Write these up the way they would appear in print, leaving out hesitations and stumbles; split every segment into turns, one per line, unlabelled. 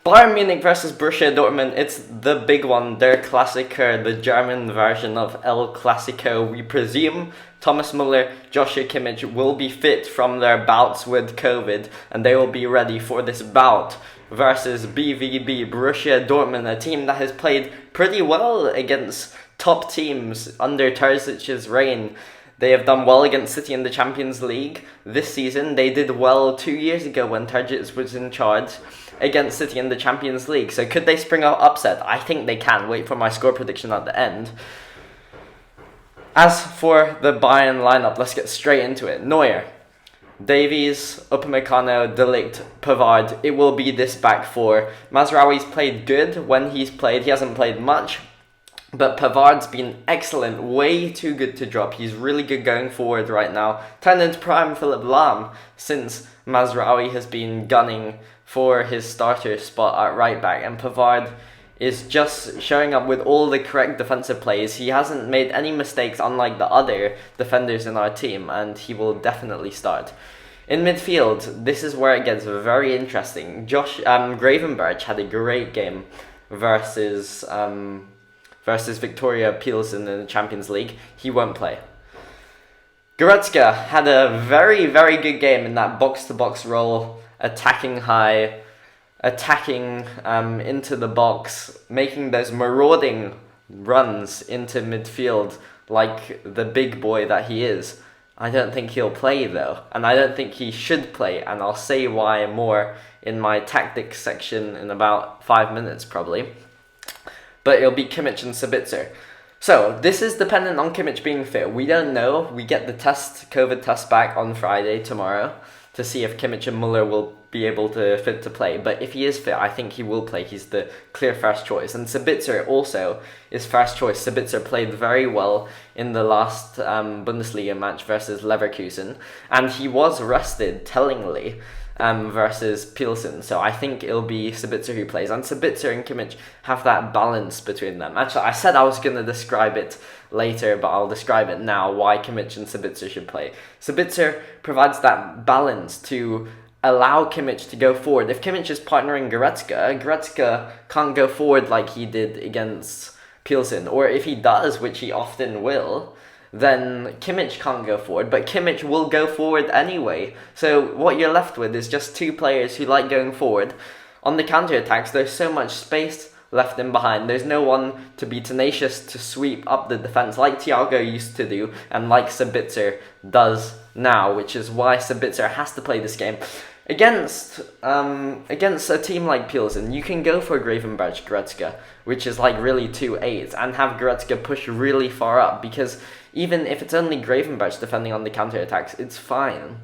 Bayern Munich versus Borussia Dortmund, it's the big one, their Klassiker, the German version of El Clasico. We presume Thomas Muller, Joshua Kimmich will be fit from their bouts with COVID, and they will be ready for this bout versus BVB, Borussia Dortmund, a team that has played pretty well against top teams under Terzic's reign. They have done well against City in the Champions League this season. They did well 2 years ago when Terzic was in charge against City in the Champions League. So could they spring out upset? I think they can. Wait for my score prediction at the end. As for the Bayern lineup, let's get straight into it. Neuer, Davies, Upamecano, De Ligt, Pavard. It will be this back four. Mazraoui's played good when he's played. He hasn't played much. But Pavard's been excellent, way too good to drop. He's really good going forward right now. Turned into prime Philipp Lahm since Mazraoui has been gunning for his starter spot at right back. And Pavard is just showing up with all the correct defensive plays. He hasn't made any mistakes unlike the other defenders in our team, and he will definitely start. In midfield, this is where it gets very interesting. Gravenberch had a great game versus Victoria Pilsen in the Champions League. He won't play. Goretzka had a very, very good game in that box-to-box role, attacking high, attacking into the box, making those marauding runs into midfield like the big boy that he is. I don't think he'll play though, and I don't think he should play, and I'll say why more in my tactics section in about 5 minutes probably. But it'll be Kimmich and Sabitzer. So, this is dependent on Kimmich being fit. We don't know. We get the COVID test back on Friday, tomorrow, to see if Kimmich and Muller will be able to fit to play. But if he is fit, I think he will play. He's the clear first choice. And Sabitzer also is first choice. Sabitzer played very well in the last Bundesliga match versus Leverkusen. And he was rested, tellingly, versus Pilsen. So I think it'll be Sabitzer who plays. And Sabitzer and Kimmich have that balance between them. Actually, I said I was going to describe it later, but I'll describe it now, why Kimmich and Sabitzer should play. Sabitzer provides that balance to allow Kimmich to go forward. If Kimmich is partnering Goretzka can't go forward like he did against Pilsen. Or if he does, which he often will, then Kimmich can't go forward, but Kimmich will go forward anyway. So what you're left with is just two players who like going forward. On the counter-attacks, there's so much space left in behind. There's no one to be tenacious to sweep up the defense like Thiago used to do and like Sabitzer does now, which is why Sabitzer has to play this game. Against a team like Pilsen, you can go for Gravenberch Goretzka, which is like really 2-8, and have Goretzka push really far up, because even if it's only Gravenberch defending on the counter-attacks, it's fine.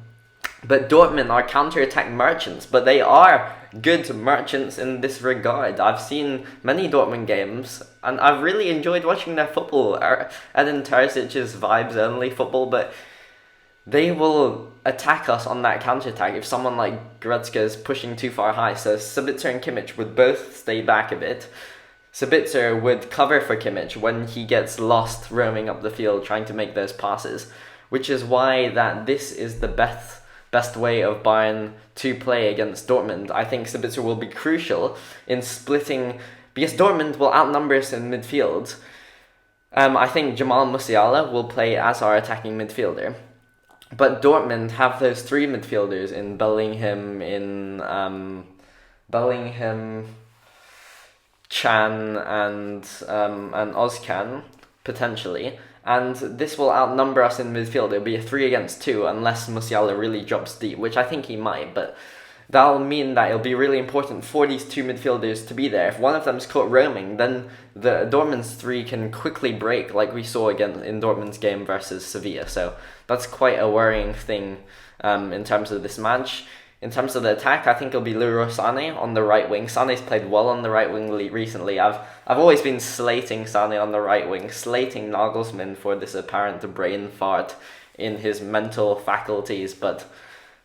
But Dortmund are counter-attack merchants, but they are good merchants in this regard. I've seen many Dortmund games, and I've really enjoyed watching their football. Edin Terzic's vibes-only football, but they will attack us on that counter-attack if someone like Goretzka is pushing too far high. So Sabitzer and Kimmich would both stay back a bit. Sabitzer would cover for Kimmich when he gets lost roaming up the field trying to make those passes, which is why that this is the best way of Bayern to play against Dortmund. I think Sabitzer will be crucial in splitting, because Dortmund will outnumber us in midfield. I think Jamal Musiala will play as our attacking midfielder. But Dortmund have those three midfielders in Bellingham, Chan, and Ozcan, potentially. And this will outnumber us in midfield. It'll be a 3 against 2 unless Musiala really drops deep, which I think he might, but that'll mean that it'll be really important for these two midfielders to be there. If one of them's caught roaming, then the Dortmund's 3 can quickly break, like we saw again in Dortmund's game versus Sevilla. So that's quite a worrying thing in terms of this match. In terms of the attack, I think it'll be Leroy Sane on the right wing. Sane's played well on the right wing recently. I've always been slating Sane on the right wing, slating Nagelsmann for this apparent brain fart in his mental faculties, but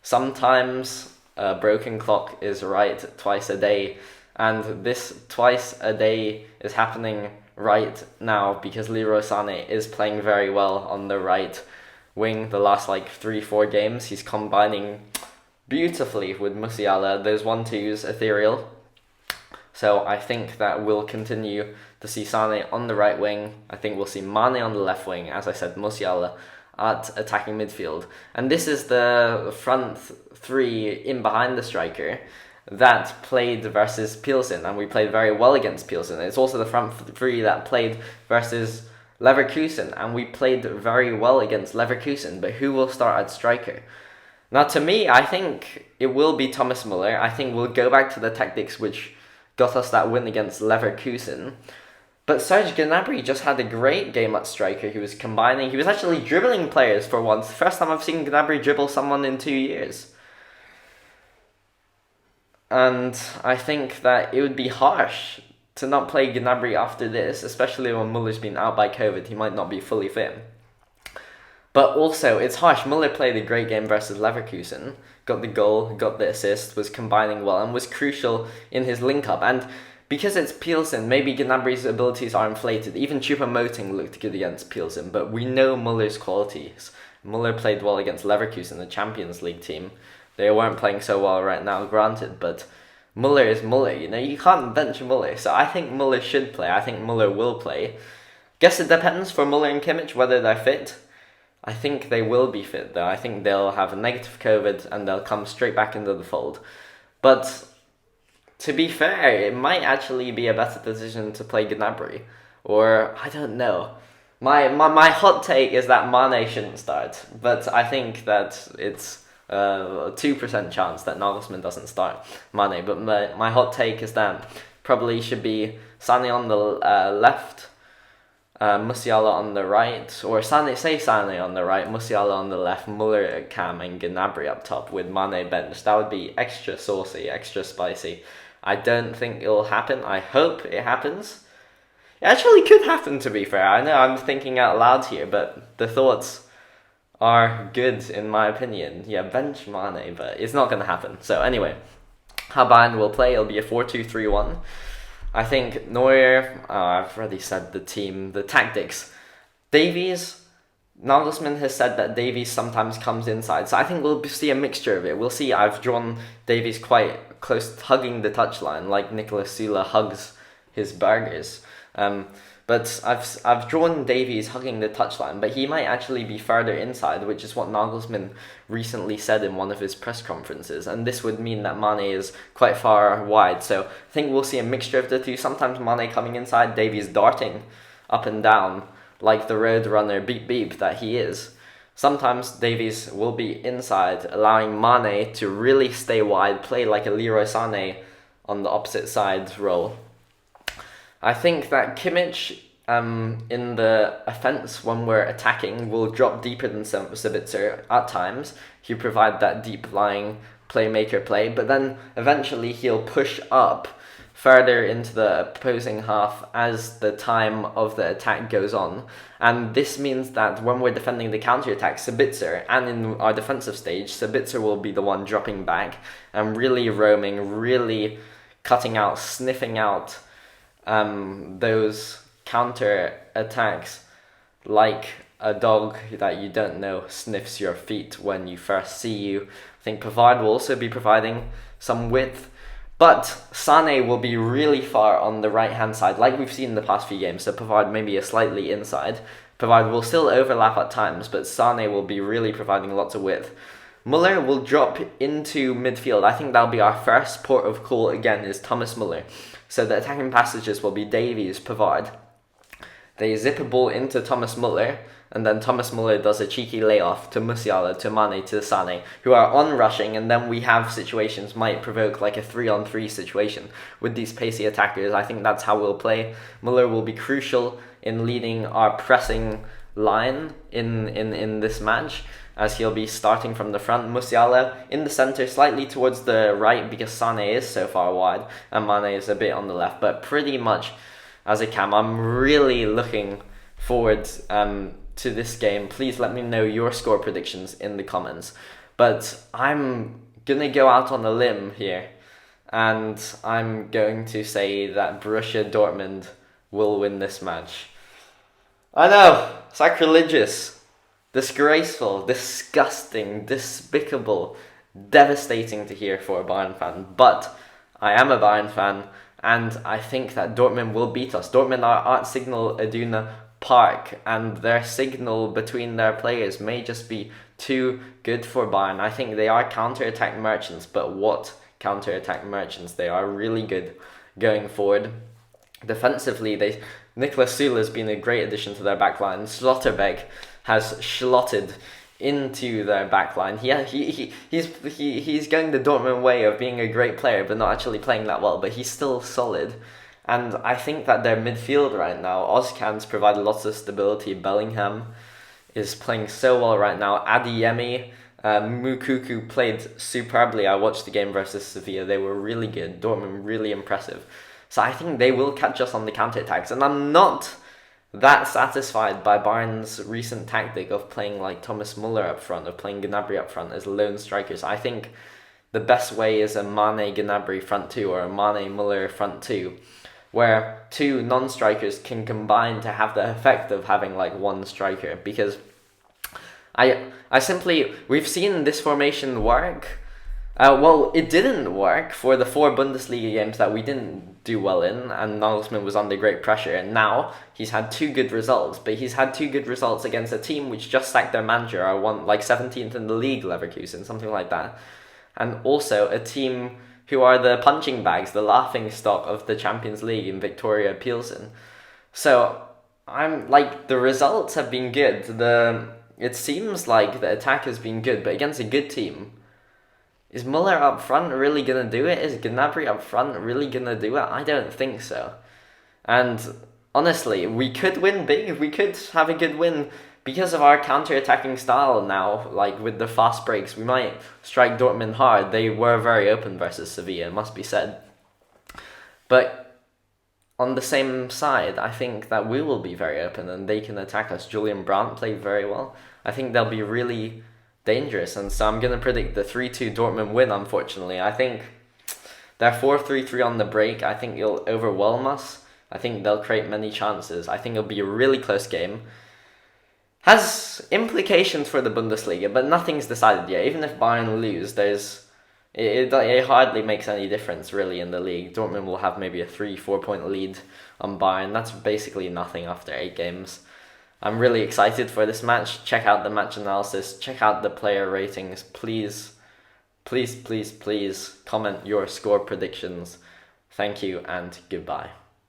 sometimes a broken clock is right twice a day, and this twice a day is happening right now because Leroy Sane is playing very well on the right wing. The last 3-4 games, he's combining beautifully with Musiala. Those 1-2s, ethereal. So I think that we'll continue to see Sane on the right wing. I think we'll see Mane on the left wing. As I said, Musiala at attacking midfield. And this is the front three in behind the striker that played versus Pilsen, and we played very well against Pilsen. It's also the front three that played versus Leverkusen, and we played very well against Leverkusen. But who will start at striker? Now, to me, I think it will be Thomas Muller. I think we'll go back to the tactics which got us that win against Leverkusen. But Serge Gnabry just had a great game at striker. He was combining, he was actually dribbling players for once. First time I've seen Gnabry dribble someone in 2 years. And I think that it would be harsh to not play Gnabry after this, especially when Muller's been out by COVID. He might not be fully fit. But also, it's harsh. Muller played a great game versus Leverkusen, got the goal, got the assist, was combining well, and was crucial in his link-up. And because it's Pilsen, maybe Gnabry's abilities are inflated. Even Choupo-Moting looked good against Pilsen, but we know Muller's qualities. Muller played well against Leverkusen, the Champions League team. They weren't playing so well right now, granted, but Muller is Muller, you know, you can't bench Muller. So I think Muller should play. I think Muller will play. Guess it depends for Muller and Kimmich whether they're fit. I think they will be fit, though. I think they'll have a negative COVID and they'll come straight back into the fold. But to be fair, it might actually be a better decision to play Gnabry. Or, I don't know. My hot take is that Mane shouldn't start. But I think that it's a 2% chance that Nagelsmann doesn't start Mane. But my hot take is that probably should be Sane on the left, Musiala on the right, or Sane on the right, Musiala on the left, Muller at cam, and Gnabry up top with Mane bench. That would be extra saucy, extra spicy. I don't think it'll happen. I hope it happens. It actually could happen, to be fair. I know I'm thinking out loud here, but the thoughts are good in my opinion. Yeah, bench Mane, but it's not going to happen. So anyway, how Bayern will play, it'll be a 4-2-3-1. I think Neuer, I've already said the team, the tactics. Davies, Nagelsmann has said that Davies sometimes comes inside, so I think we'll see a mixture of it. We'll see, I've drawn Davies quite close, hugging the touchline, like Nicolas Süle hugs his burgers. But I've drawn Davies hugging the touchline, but he might actually be further inside, which is what Nagelsmann recently said in one of his press conferences, and this would mean that Mane is quite far wide. So I think we'll see a mixture of the two. Sometimes Mane coming inside, Davies darting up and down like the road runner beep beep that he is. Sometimes Davies will be inside, allowing Mane to really stay wide, play like a Leroy Sane on the opposite side role. I think that Kimmich, in the offense when we're attacking, will drop deeper than Sabitzer at times. He'll provide that deep-lying playmaker play, but then eventually he'll push up further into the opposing half as the time of the attack goes on. And this means that when we're defending the counter-attack, Sabitzer, and in our defensive stage, Sabitzer will be the one dropping back and really roaming, really cutting out, sniffing out those counter attacks like a dog that you don't know sniffs your feet when you first see you. I think Pavard will also be providing some width, but Sane will be really far on the right hand side like we've seen in the past few games, so Pavard maybe a slightly inside. Pavard will still overlap at times, but Sane will be really providing lots of width. Muller will drop into midfield. I think that'll be our first port of call again, is Thomas Muller. So the attacking passages will be Davies, Pavard. They zip a ball into Thomas Muller, and then Thomas Muller does a cheeky layoff to Musiala, to Mane, to Sane, who are on-rushing, and then we have situations, might provoke like a 3-on-3 situation with these pacey attackers. I think that's how we'll play. Muller will be crucial in leading our pressing line in this match, as he'll be starting from the front. Musiala in the centre, slightly towards the right because Sane is so far wide and Mane is a bit on the left, but pretty much as a cam. I'm really looking forward to this game. Please let me know your score predictions in the comments. But I'm gonna go out on a limb here, and I'm going to say that Borussia Dortmund will win this match. I know, sacrilegious, disgraceful, disgusting, despicable, devastating to hear for a Bayern fan, but I am a Bayern fan, And I think that Dortmund will beat us. Dortmund are at Signal Iduna Park, and their signal between their players may just be too good for Bayern. I think they are counter-attack merchants, but what counter-attack merchants. They are really good going forward. Defensively, Niklas Süle has been a great addition to their backline. Schlotterbeck has slotted into their backline. He's going the Dortmund way of being a great player, but not actually playing that well. But he's still solid. And I think that their midfield right now, Ozcan's provided lots of stability. Bellingham is playing so well right now. Adeyemi, Mukuku played superbly. I watched the game versus Sevilla. They were really good. Dortmund really impressive. So I think they will catch us on the counter-attacks. And I'm not that satisfied by Bayern's recent tactic of playing like Thomas Muller up front, of playing Gnabry up front as lone strikers. I think the best way is a Mane Gnabry front two or a Mane Muller front two, where two non-strikers can combine to have the effect of having like one striker. Because we've seen this formation work. Well, it didn't work for the 4 Bundesliga games that we didn't do well in, and Nagelsmann was under great pressure, and now he's had 2 good results, but he's had 2 good results against a team which just sacked their manager, or won like 17th in the league, Leverkusen, something like that, and also a team who are the punching bags, the laughing stock of the Champions League in Victoria Pilsen. So, the results have been good, it seems like the attack has been good, but against a good team, is Muller up front really going to do it? Is Gnabry up front really going to do it? I don't think so. And honestly, we could win big. We could have a good win because of our counter-attacking style now. Like with the fast breaks, we might strike Dortmund hard. They were very open versus Sevilla, it must be said. But on the same side, I think that we will be very open and they can attack us. Julian Brandt played very well. I think they'll be really dangerous, and so I'm going to predict the 3-2 Dortmund win, unfortunately. I think they're 4-3-3 on the break. I think it'll overwhelm us. I think they'll create many chances. I think it'll be a really close game. Has implications for the Bundesliga, but nothing's decided yet. Even if Bayern lose, it hardly makes any difference, really, in the league. Dortmund will have maybe a 3-4 point lead on Bayern. That's basically nothing after 8 games. I'm really excited for this match. Check out the match analysis. Check out the player ratings. Please comment your score predictions. Thank you and goodbye.